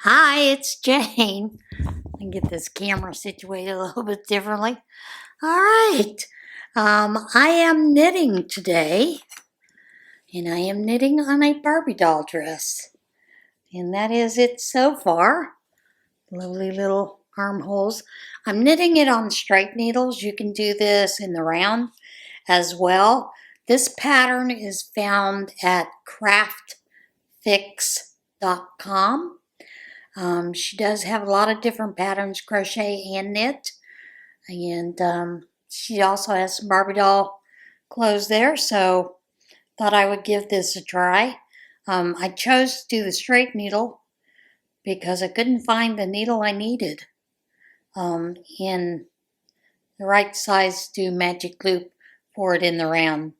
Hi, it's Jane. I can get this camera situated a little bit differently. All right. I am knitting today, and I am knitting on a Barbie doll dress. And that is it so far. Lovely little armholes. I'm knitting it on straight needles. You can do this in the round as well. This pattern is found at craftfix.com. She does have a lot of different patterns, crochet and knit. And she also has some Barbie doll clothes there, so thought I would give this a try. I chose to do the straight needle because I couldn't find the needle I needed in the right size to do magic loop for it in the round.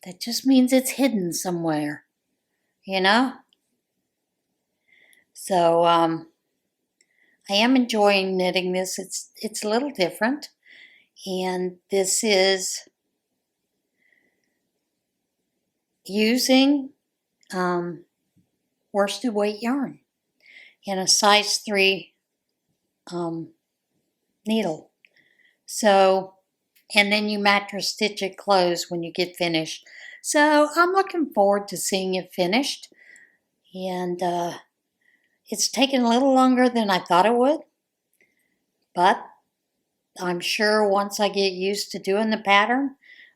That just means it's hidden somewhere, you know? So I am enjoying knitting this. It's a little different. And this is using worsted weight yarn in a size 3 needle. So, and then you mattress stitch it closed when you get finished. So I'm looking forward to seeing it finished. And it's taken a little longer than I thought it would. But I'm sure once I get used to doing the pattern,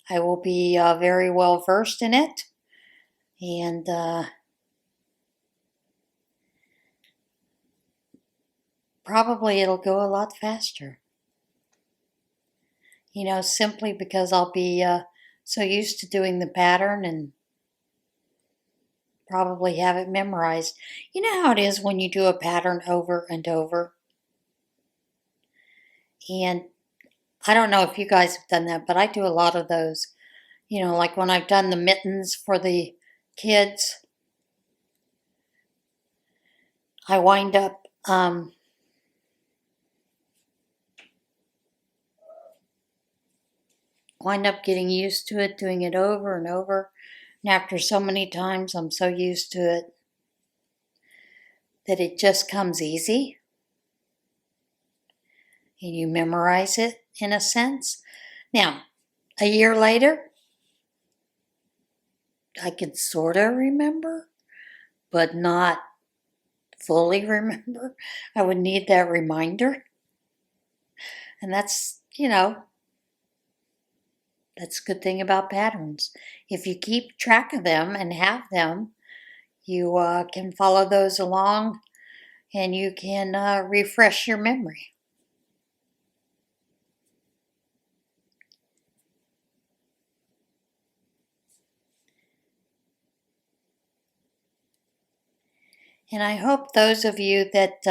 I will be very well versed in it. And probably it'll go a lot faster. You know, simply because I'll be so used to doing the pattern and probably have it memorized. You know how it is when you do a pattern over and over? And I don't know if you guys have done that, but I do a lot of those. You know, like when I've done the mittens for the kids, I wind up getting used to it, doing it over and over. And after so many times, I'm so used to it that it just comes easy. And you memorize it in a sense. Now, a year later, I can sort of remember, but not fully remember. I would need that reminder. And that's, you know, that's a good thing about patterns. If you keep track of them and have them, you can follow those along and you can refresh your memory. And I hope those of you that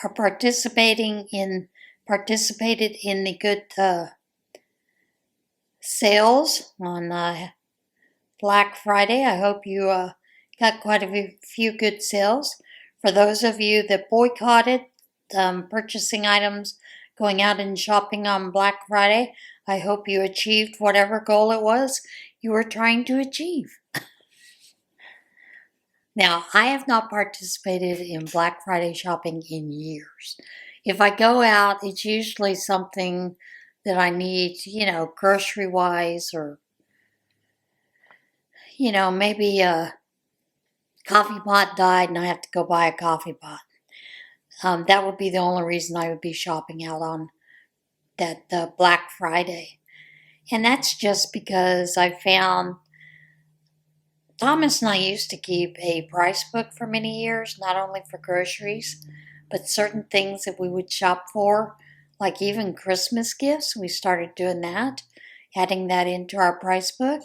are participated in the good sales on Black Friday. I hope you got quite a few good sales. For those of you that boycotted purchasing items, going out and shopping on Black Friday, I hope you achieved whatever goal it was you were trying to achieve. Now, I have not participated in Black Friday shopping in years. If I go out, it's usually something that I need, you know, grocery-wise, or, you know, maybe a coffee pot died and I have to go buy a coffee pot. That would be the only reason I would be shopping out on that Black Friday. And that's just because I found Thomas and I used to keep a price book for many years, not only for groceries, but certain things that we would shop for, like even Christmas gifts. We started doing that, adding that into our price book.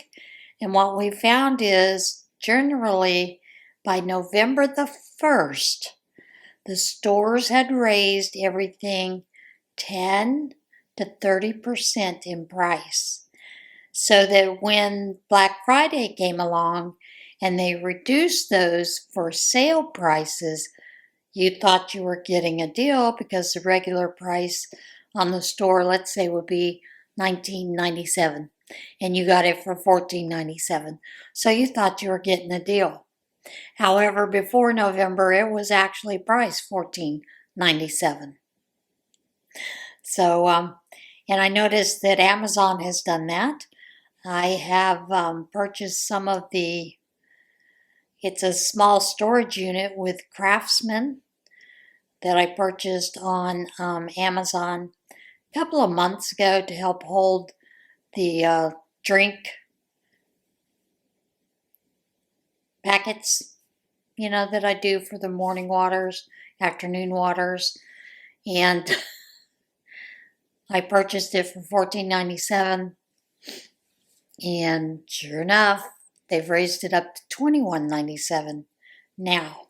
And what we found is generally by November the 1st, the stores had raised everything 10 to 30% in price. So that when Black Friday came along and they reduced those for sale prices, you thought you were getting a deal because the regular price on the store, let's say, would be $19.97. and you got it for $14.97. So you thought you were getting a deal. However, before November, it was actually priced $14.97. So, and I noticed that Amazon has done that. I have purchased some of it's a small storage unit with Craftsman that I purchased on Amazon a couple of months ago to help hold the drink packets, that I do for the morning waters, afternoon waters. And I purchased it for $14.97. And sure enough, they've raised it up to $21.97 now.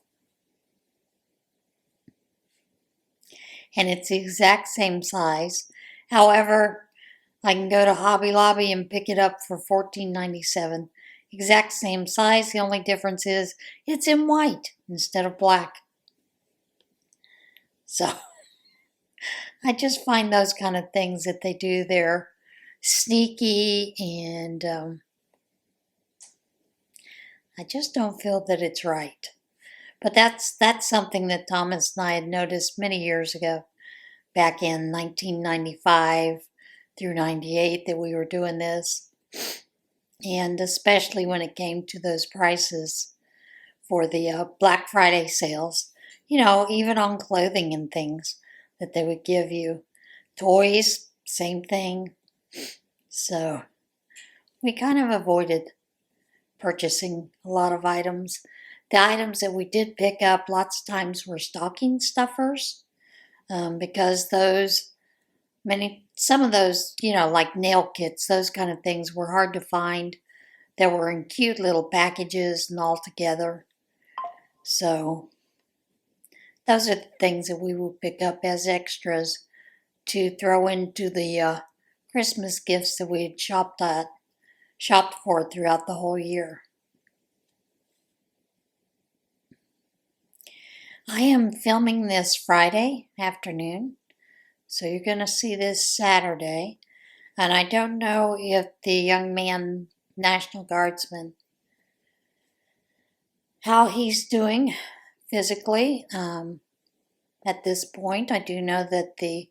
And it's the exact same size. However, I can go to Hobby Lobby and pick it up for $14.97. Exact same size. The only difference is it's in white instead of black. So I just find those kind of things that they do there sneaky, and I just don't feel that it's right. But that's something that Thomas and I had noticed many years ago, back in 1995 through 98, that we were doing this. And especially when it came to those prices for the Black Friday sales, even on clothing and things that they would give you. Toys, same thing. So we kind of avoided purchasing a lot of items. The items that we did pick up lots of times were stocking stuffers, because some of those, like nail kits, those kind of things were hard to find. They were in cute little packages and all together. So those are the things that we would pick up as extras to throw into the Christmas gifts that we had shopped for throughout the whole year. I am filming this Friday afternoon, so you're going to see this Saturday. And I don't know if the young man, National Guardsman, how he's doing physically. At this point, I do know that the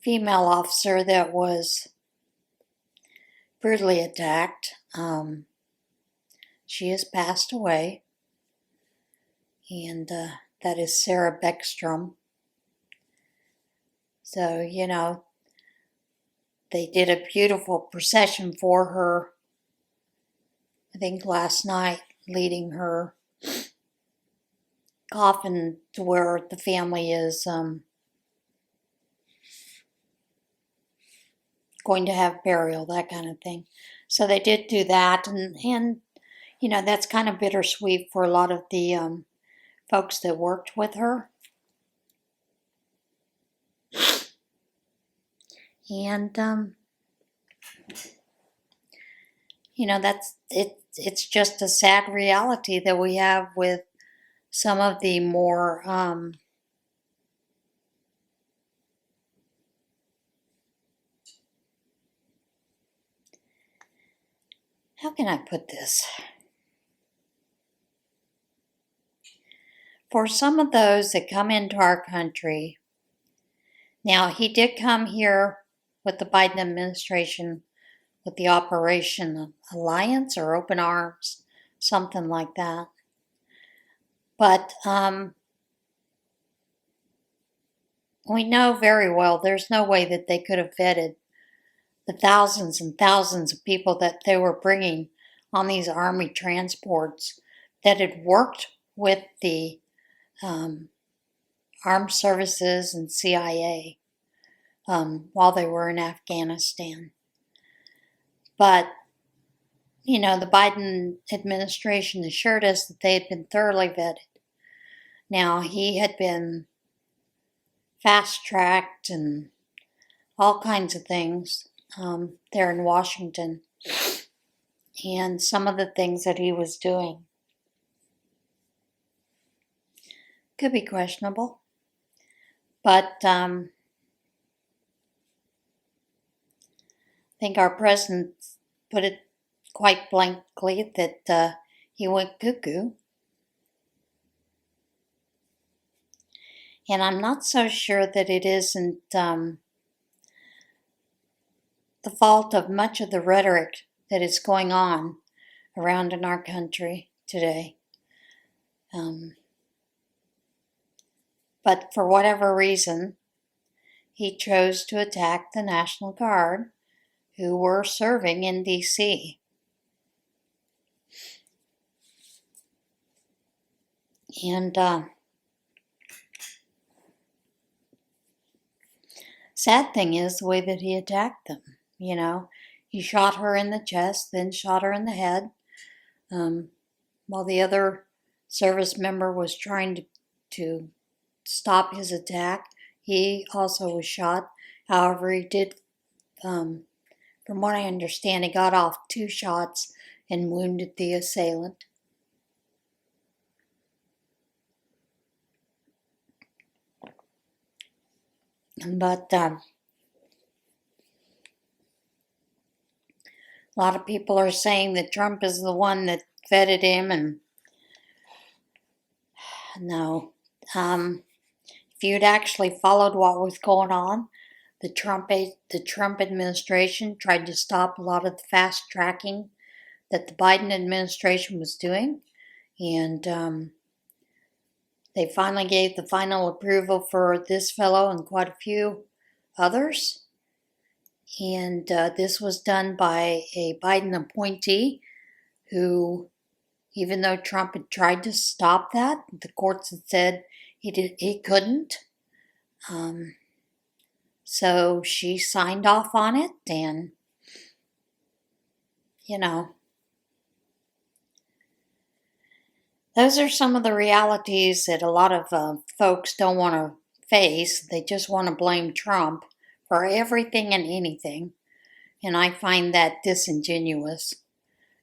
female officer that was brutally attacked, she has passed away. And that is Sarah Beckstrom. So, they did a beautiful procession for her, I think last night, leading her coffin to where the family is going to have burial, that kind of thing. So they did do that, and that's kind of bittersweet for a lot of the folks that worked with her. And that's it. It's just a sad reality that we have with some of the more how can I put this? For some of those that come into our country, now he did come here with the Biden administration with the Operation Alliance or Open Arms, something like that. But we know very well there's no way that they could have vetted the thousands and thousands of people that they were bringing on these Army transports that had worked with the armed services and CIA while they were in Afghanistan. But, the Biden administration assured us that they had been thoroughly vetted. Now, he had been fast-tracked and all kinds of things there in Washington, and some of the things that he was doing could be questionable. But I think our president put it quite blankly that he went cuckoo. And I'm not so sure that it isn't the fault of much of the rhetoric that is going on around in our country today. But for whatever reason, he chose to attack the National Guard who were serving in D.C. And sad thing is the way that he attacked them. You know, he shot her in the chest, then shot her in the head, while the other service member was trying to stop his attack. He also was shot. However, he did, from what I understand, he got off 2 shots and wounded the assailant. But a lot of people are saying that Trump is the one that vetted him, and no. If you'd actually followed what was going on, the Trump administration tried to stop a lot of the fast tracking that the Biden administration was doing, and they finally gave the final approval for this fellow and quite a few others. And this was done by a Biden appointee who, even though Trump had tried to stop that, the courts had said he couldn't. So she signed off on it, and, you know, those are some of the realities that a lot of folks don't want to face. They just want to blame Trump for everything and anything, and I find that disingenuous.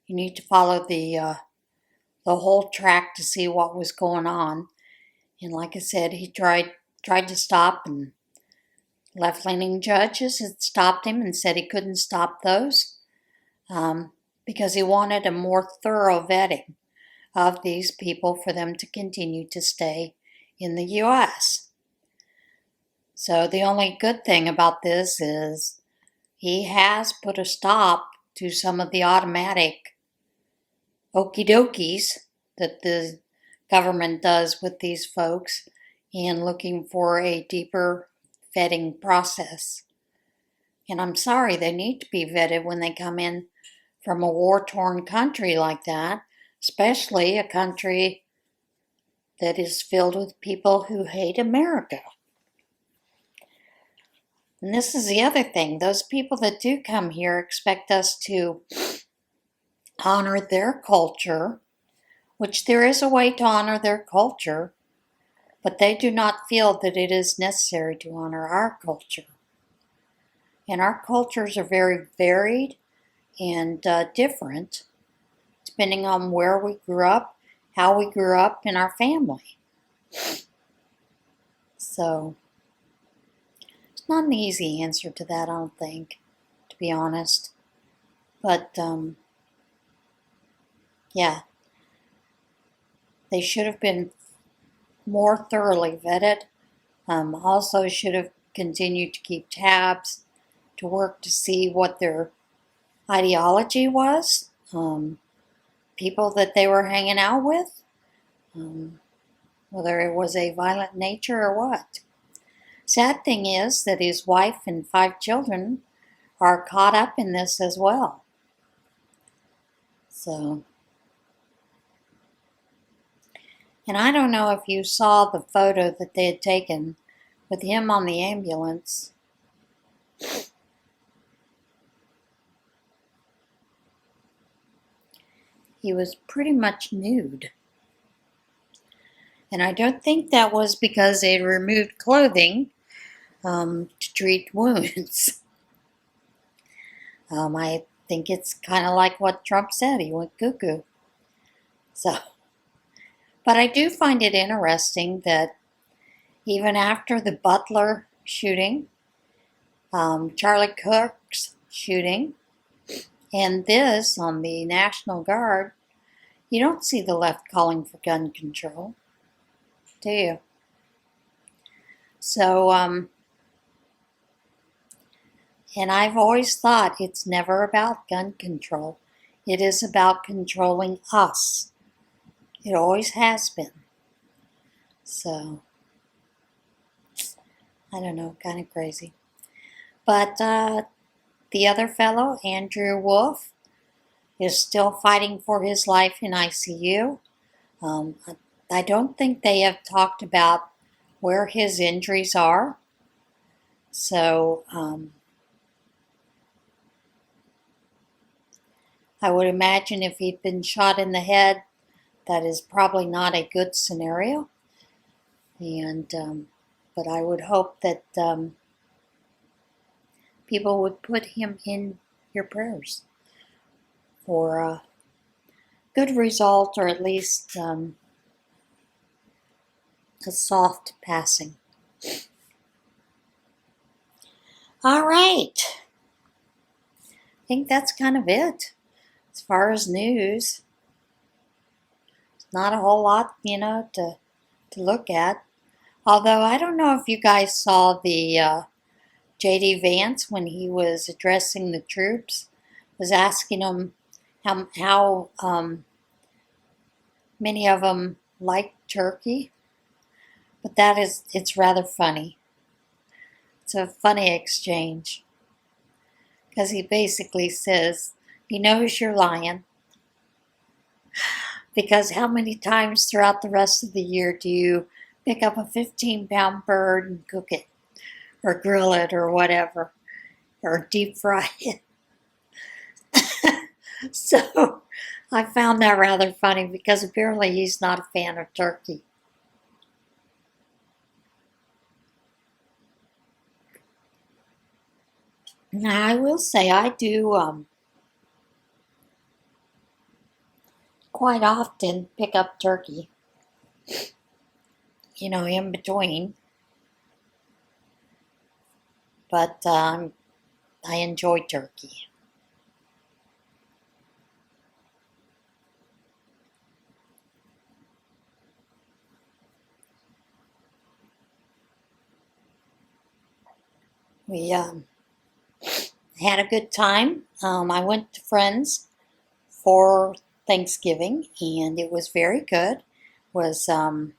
You need to follow the whole track to see what was going on. And like I said, he tried to stop, and left-leaning judges had stopped him and said he couldn't stop those because he wanted a more thorough vetting of these people for them to continue to stay in the U.S. So the only good thing about this is he has put a stop to some of the automatic okie dokies that the government does with these folks in looking for a deeper vetting process. And I'm sorry, they need to be vetted when they come in from a war-torn country like that, especially a country that is filled with people who hate America. And this is the other thing. Those people that do come here expect us to honor their culture, which there is a way to honor their culture, but they do not feel that it is necessary to honor our culture. And our cultures are very varied and different, depending on where we grew up, how we grew up in our family. So, it's not an easy answer to that, I don't think, to be honest. But, yeah, they should have been more thoroughly vetted. Also should have continued to keep tabs to work to see what their ideology was, people that they were hanging out with, whether it was a violent nature or what. Sad thing is that his wife and 5 children are caught up in this as well. So, and I don't know if you saw the photo that they had taken with him on the ambulance. He was pretty much nude. And I don't think that was because they removed clothing to treat wounds. I think it's kind of like what Trump said. He went cuckoo. So, but I do find it interesting that even after the Butler shooting, Charlie Kirk's shooting, And this, on the National Guard, you don't see the left calling for gun control, do you? So, and I've always thought it's never about gun control. It is about controlling us. It always has been. So, I don't know, kind of crazy. But the other fellow, Andrew Wolf, is still fighting for his life in ICU. Um, I don't think they have talked about where his injuries are. So, I would imagine if he'd been shot in the head, that is probably not a good scenario. And but I would hope that people would put him in your prayers for a good result, or at least a soft passing. All right. I think that's kind of it as far as news. Not a whole lot, to look at. Although I don't know if you guys saw the J.D. Vance, when he was addressing the troops, was asking them how many of them like turkey. But it's rather funny. It's a funny exchange. Because he basically says, he knows you're lying. Because how many times throughout the rest of the year do you pick up a 15-pound bird and cook it, or grill it, or whatever, or deep fry it? So I found that rather funny, because apparently he's not a fan of turkey. Now, I will say I do quite often pick up turkey, in between. But I enjoy turkey. We had a good time. I went to friends for Thanksgiving, and it was very good. It was the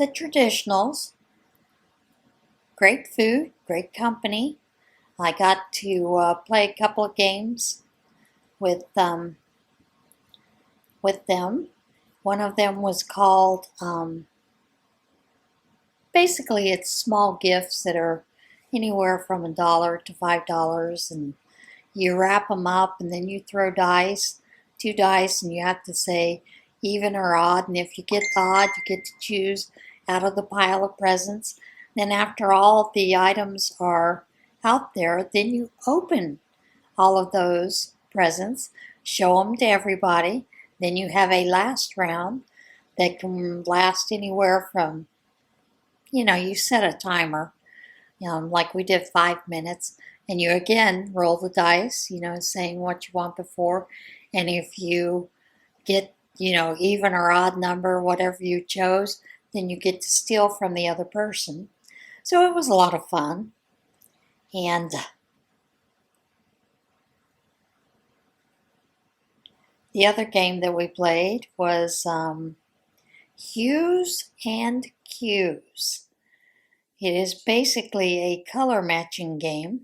traditionals, great food, great company. I got to play a couple of games with them. One of them was called, basically it's small gifts that are anywhere from $1 to $5, and you wrap them up, and then you throw dice, 2 dice, and you have to say even or odd, and if you get odd, you get to choose out of the pile of presents. Then after all the items are out there, then you open all of those presents, show them to everybody. Then you have a last round that can last anywhere from, you set a timer, like we did 5 minutes, and you again roll the dice, saying what you want before. And if you get, even or odd number, whatever you chose, then you get to steal from the other person. So it was a lot of fun. And the other game that we played was Hues and Cues. It is basically a color matching game,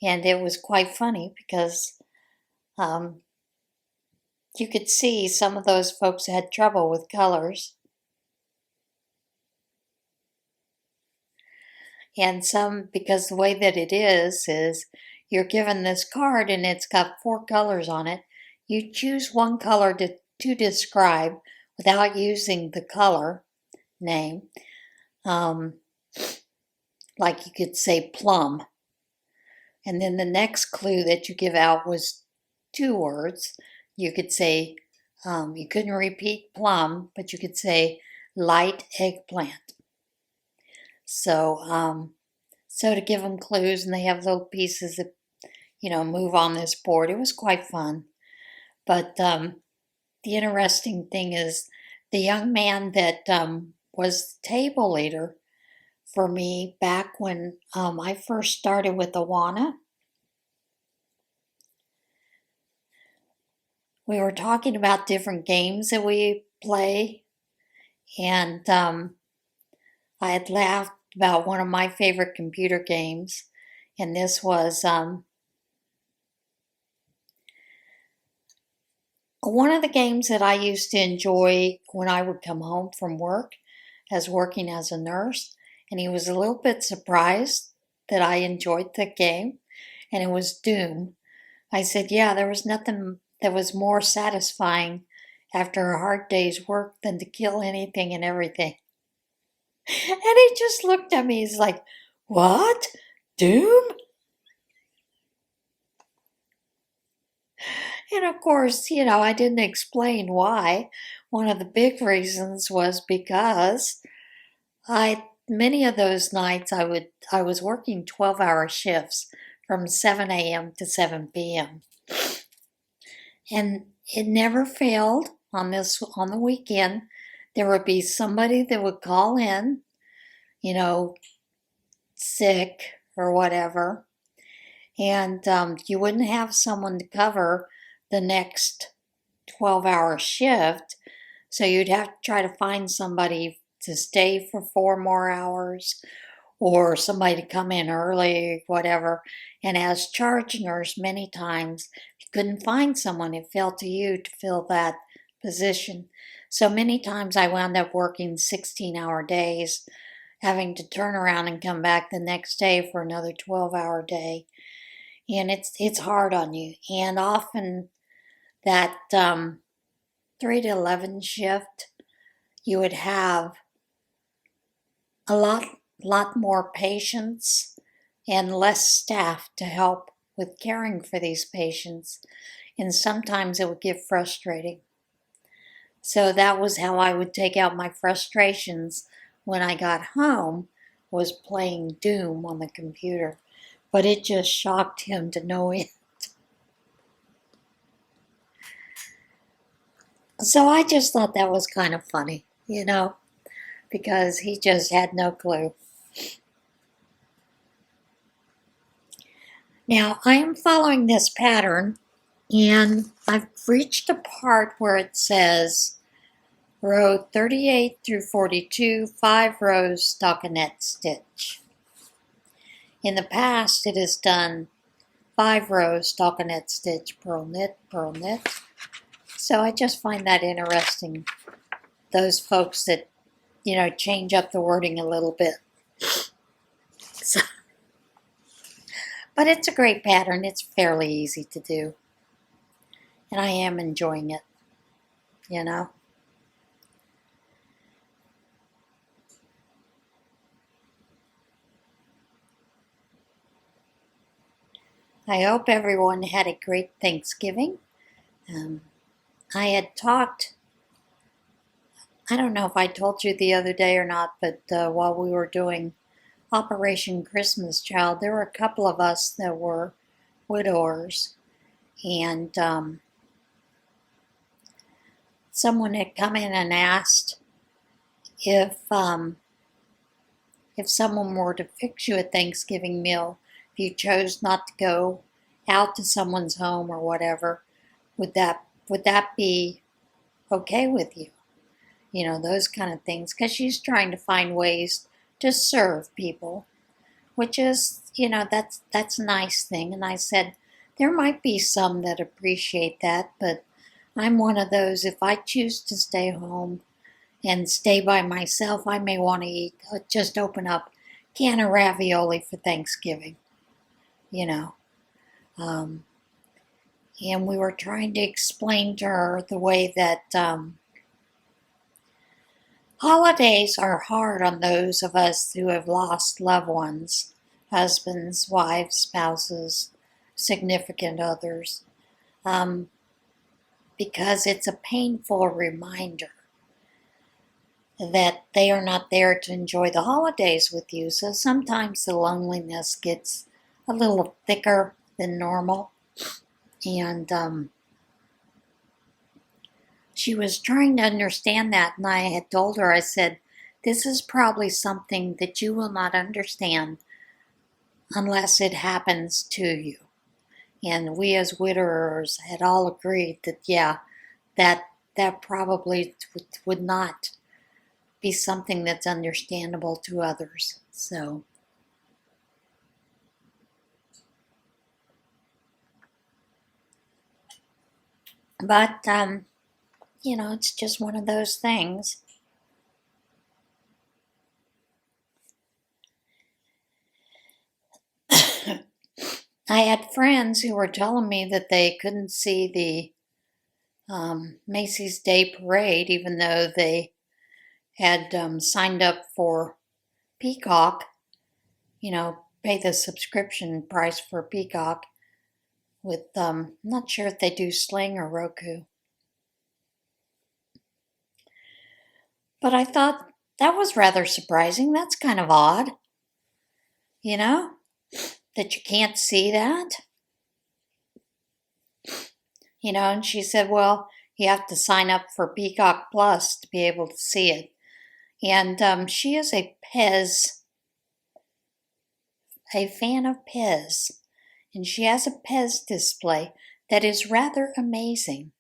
and it was quite funny because you could see some of those folks had trouble with colors, and some, because the way that it is you're given this card and it's got 4 colors on it. You choose one color to describe without using the color name. Like you could say plum. And then the next clue that you give out was 2 words. You could say, you couldn't repeat plum, but you could say light eggplant. So, so to give them clues, and they have little pieces that, move on this board. It was quite fun. But the interesting thing is the young man that was the table leader for me back when I first started with Awana. We were talking about different games that we play, and I had laughed about one of my favorite computer games, and this was one of the games that I used to enjoy when I would come home from work as working as a nurse, and he was a little bit surprised that I enjoyed the game, and it was Doom. I said, yeah, there was nothing that was more satisfying after a hard day's work than to kill anything and everything. And he just looked at me, he's like, what? Doom? And of course, I didn't explain why. One of the big reasons was because many of those nights I was working 12-hour shifts from 7 a.m. to 7 p.m. And it never failed on the weekend. There would be somebody that would call in, sick or whatever. And you wouldn't have someone to cover the next 12-hour shift. So you'd have to try to find somebody to stay for 4 more hours or somebody to come in early, whatever. And as charge nurse, many times, if you couldn't find someone, it fell to you to fill that position. So many times I wound up working 16-hour days, having to turn around and come back the next day for another 12-hour day. And it's hard on you. And often that 3 to 11 shift, you would have a lot more patients and less staff to help with caring for these patients. And sometimes it would get frustrating. So that was how I would take out my frustrations when I got home, was playing Doom on the computer. But it just shocked him to no end. So I just thought that was kind of funny, because he just had no clue. Now, I am following this pattern, and I've reached a part where it says row 38 through 42, 5 rows stockinette stitch. In the past, it has done 5 rows stockinette stitch, purl knit, purl knit. So I just find that interesting, those folks that, change up the wording a little bit. So, but it's a great pattern. It's fairly easy to do. And I am enjoying it, I hope everyone had a great Thanksgiving. I had talked, I don't know if I told you the other day or not, but while we were doing Operation Christmas Child, there were a couple of us that were widowers, and someone had come in and asked if someone were to fix you a Thanksgiving meal, if you chose not to go out to someone's home or whatever, would that be okay with you? Those kind of things, because she's trying to find ways to serve people, which is, that's a nice thing. And I said, there might be some that appreciate that, but I'm one of those, if I choose to stay home and stay by myself, I may want to eat, just open up a can of ravioli for Thanksgiving, and we were trying to explain to her the way that holidays are hard on those of us who have lost loved ones, husbands, wives, spouses, significant others, because it's a painful reminder that they are not there to enjoy the holidays with you. So sometimes the loneliness gets a little thicker than normal. And she was trying to understand that, and I had told her, I said, this is probably something that you will not understand unless it happens to you. And we as widowers had all agreed that, yeah, that probably would not be something that's understandable to others. So, but, it's just one of those things. I had friends who were telling me that they couldn't see the Macy's Day Parade, even though they had signed up for Peacock, pay the subscription price for Peacock with, I'm not sure if they do Sling or Roku. But I thought that was rather surprising. That's kind of odd, that you can't see that. And she said, well, you have to sign up for Peacock Plus to be able to see it. And she is a fan of Pez. And she has a Pez display that is rather amazing.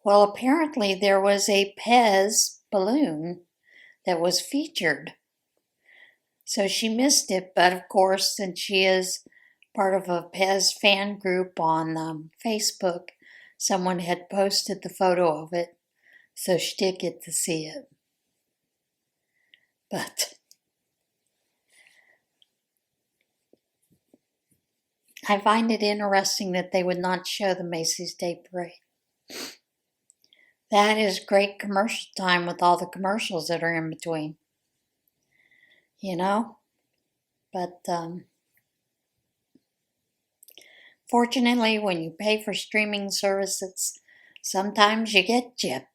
Well, apparently there was a Pez balloon that was featured. So she missed it, but of course, since she is part of a Pez fan group on Facebook, someone had posted the photo of it, so she did get to see it. But I find it interesting that they would not show the Macy's Day Parade. That is great commercial time with all the commercials that are in between. But fortunately, when you pay for streaming services, sometimes you get gypped.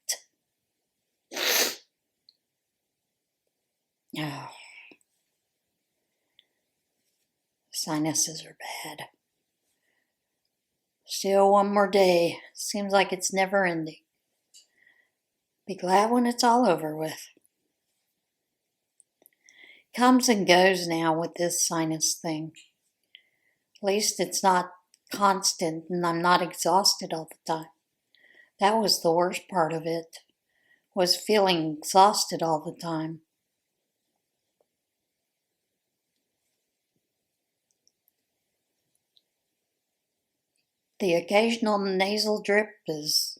Oh, sinuses are bad. Still one more day. Seems like it's never ending. Be glad when it's all over with. Comes and goes now with this sinus thing. At least it's not constant and I'm not exhausted all the time. That was the worst part of it, was feeling exhausted all the time. The occasional nasal drip is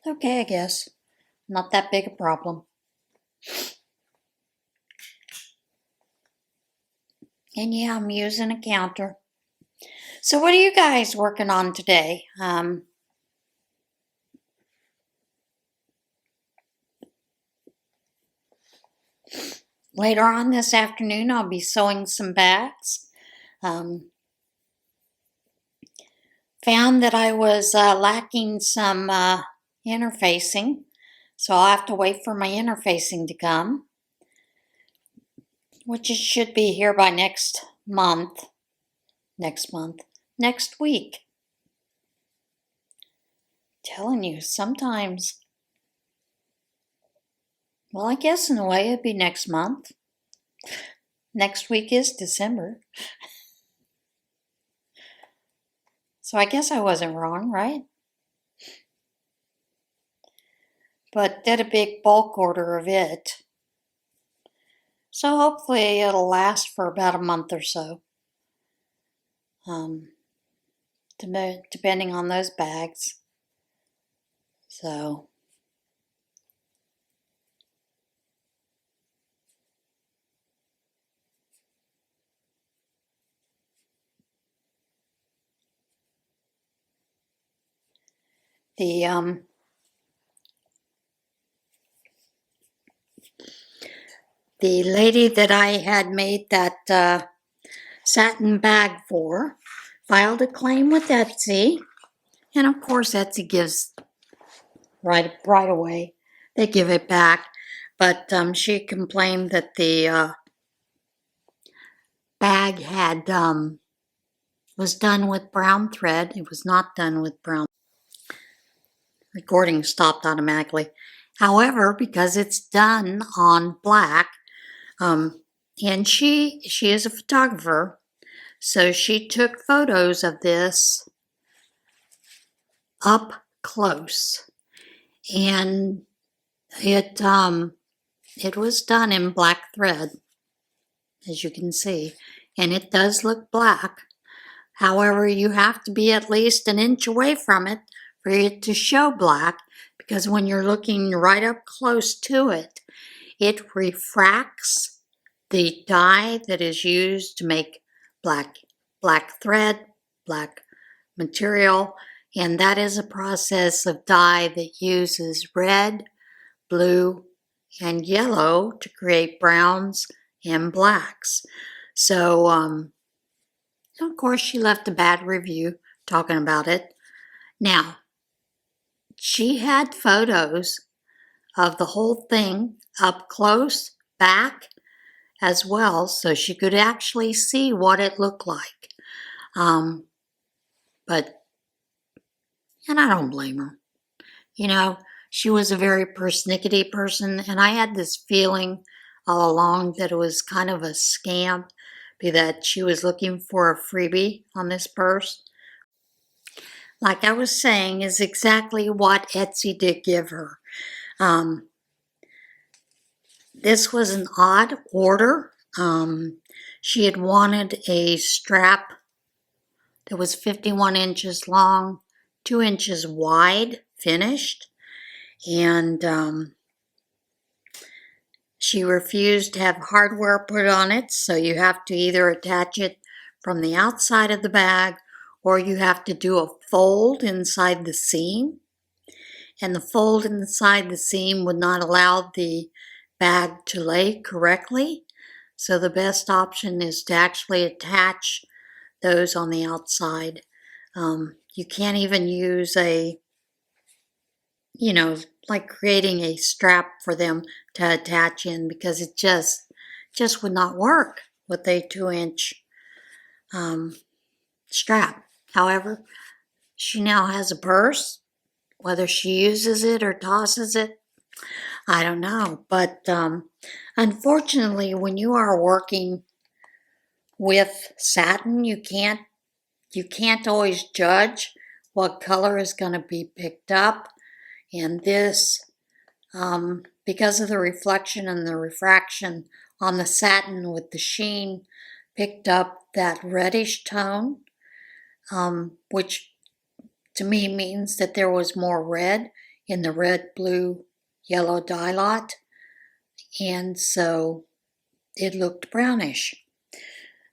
okay, I guess. Not that big a problem. And yeah, I'm using a counter. So what are you guys working on today? Later on this afternoon, I'll be sewing some bags. Found that I was lacking some interfacing, so I'll have to wait for my interfacing to come, which it should be here by next week. Telling you, sometimes, well, I guess in a way it'd be next month. Next week is December. So I guess I wasn't wrong, right? But did a big bulk order of it. So hopefully it'll last for about a month or so. Depending on those bags. So the lady that I had made that satin bag for filed a claim with Etsy, and of course Etsy gives right away. They give it back, but she complained that the bag had was done with brown thread. It was not done with brown. Recording stopped automatically. However, because it's done on black, and she is a photographer, so she took photos of this up close, and it was done in black thread, as you can see, and it does look black. However, you have to be at least an inch away from it for it to show black, because when you're looking right up close to it, it refracts the dye that is used to make black thread, black material, and that is a process of dye that uses red, blue, and yellow to create browns and blacks. So, of course, she left a bad review talking about it. Now, she had photos of the whole thing up close, back, as well, so she could actually see what it looked like. But, and I don't blame her. You know, she was a very persnickety person, and I had this feeling all along that it was kind of a scam, that she was looking for a freebie on this purse. Like I was saying, is exactly what Etsy did give her. This was an odd order. She had wanted a strap that was 51 inches long, 2 inches wide, finished, and she refused to have hardware put on it, so you have to either attach it from the outside of the bag or you have to do a fold inside the seam. And the fold inside the seam would not allow the bag to lay correctly. So the best option is to actually attach those on the outside. You can't even use like creating a strap for them to attach in, because it just would not work with a 2-inch strap. However, she now has a purse. Whether she uses it or tosses it, I don't know. But unfortunately, when you are working with satin, you can't always judge what color is going to be picked up. And this, because of the reflection and the refraction on the satin with the sheen, picked up that reddish tone, which to me means that there was more red in the red, blue, yellow dye lot, and so it looked brownish.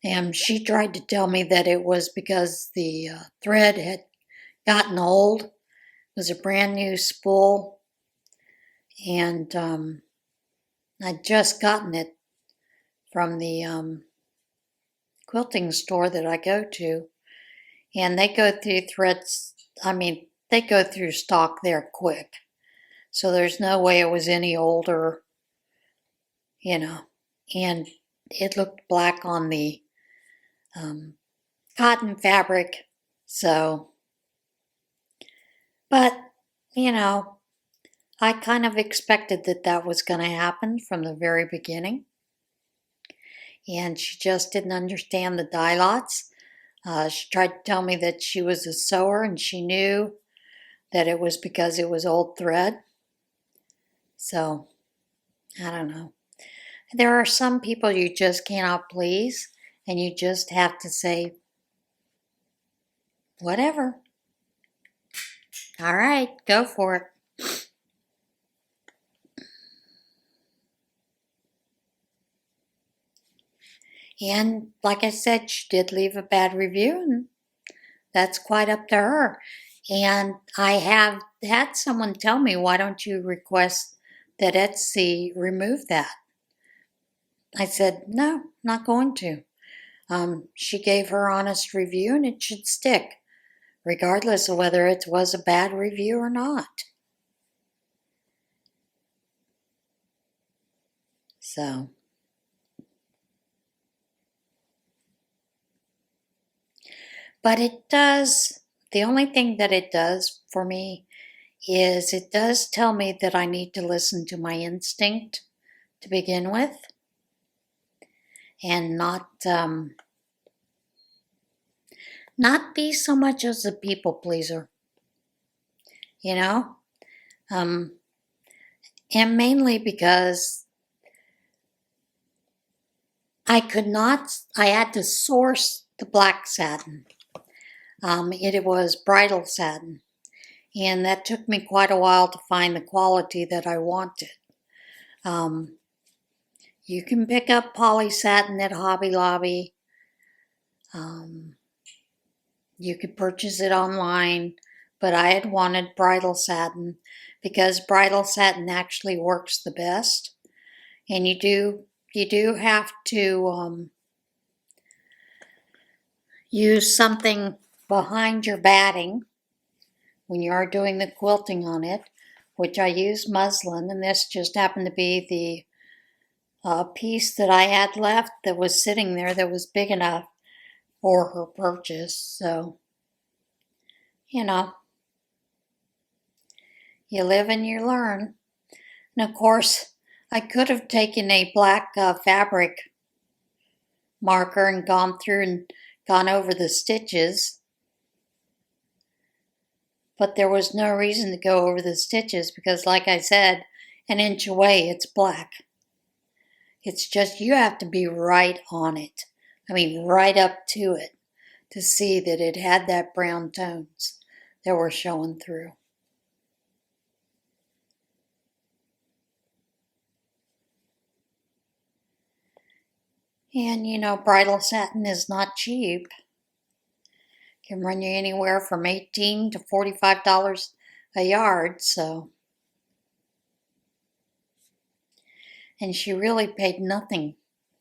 And she tried to tell me that it was because the thread had gotten old. It was a brand new spool, and I'd just gotten it from the quilting store that I go to, and they go through threads. They go through stock there quick, so there's no way it was any older, and it looked black on the cotton fabric. So, but I kind of expected that was going to happen from the very beginning, and she just didn't understand the dye lots. She tried to tell me that she was a sewer and she knew that it was because it was old thread. So, I don't know. There are some people you just cannot please, and you just have to say, whatever. All right, go for it. And like I said, she did leave a bad review, and that's quite up to her. And I have had someone tell me, why don't you request that Etsy remove that? I said, no, not going to. She gave her honest review, and it should stick, regardless of whether it was a bad review or not. So, But it does, the only thing that it does for me is it does tell me that I need to listen to my instinct to begin with and not be so much as a people pleaser, you know? Um, and mainly because I had to source the black satin. It was bridal satin, and that took me quite a while to find the quality that I wanted. You can pick up poly satin at Hobby Lobby. You could purchase it online, but I had wanted bridal satin because bridal satin actually works the best. And you do have to use something behind your batting when you are doing the quilting on it, which I use muslin, and this just happened to be the piece that I had left that was sitting there that was big enough for her purchase. So, you know, you live and you learn. And of course, I could have taken a black fabric marker and gone through and gone over the stitches, but there was no reason to go over the stitches because, like I said, an inch away it's black. It's just you have to be right on it. I mean, right up to it to see that it had that brown tones that were showing through. And you know, bridal satin is not cheap. It can run you anywhere from $18 to $45 a yard, so. And she really paid nothing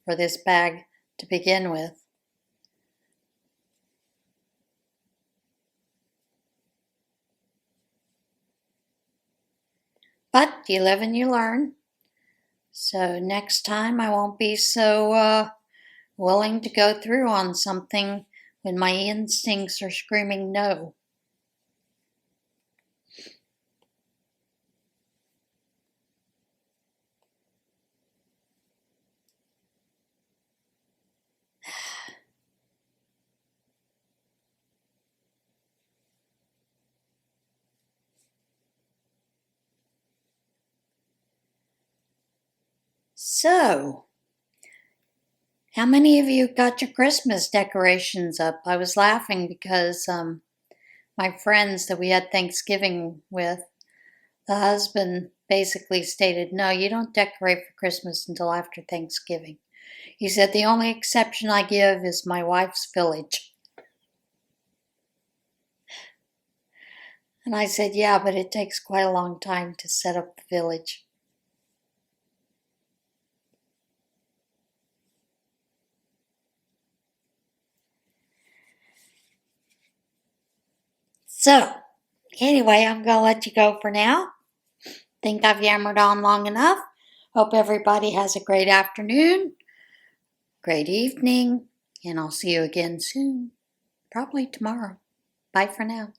for this bag to begin with. But you live and you learn. So next time I won't be so willing to go through on something when my instincts are screaming no. So, how many of you got your Christmas decorations up? I was laughing because my friends that we had Thanksgiving with, the husband basically stated, no, you don't decorate for Christmas until after Thanksgiving. He said, the only exception I give is my wife's village. And I said, yeah, but it takes quite a long time to set up the village. So, anyway, I'm going to let you go for now. Think I've yammered on long enough. Hope everybody has a great afternoon, great evening, and I'll see you again soon. Probably tomorrow. Bye for now.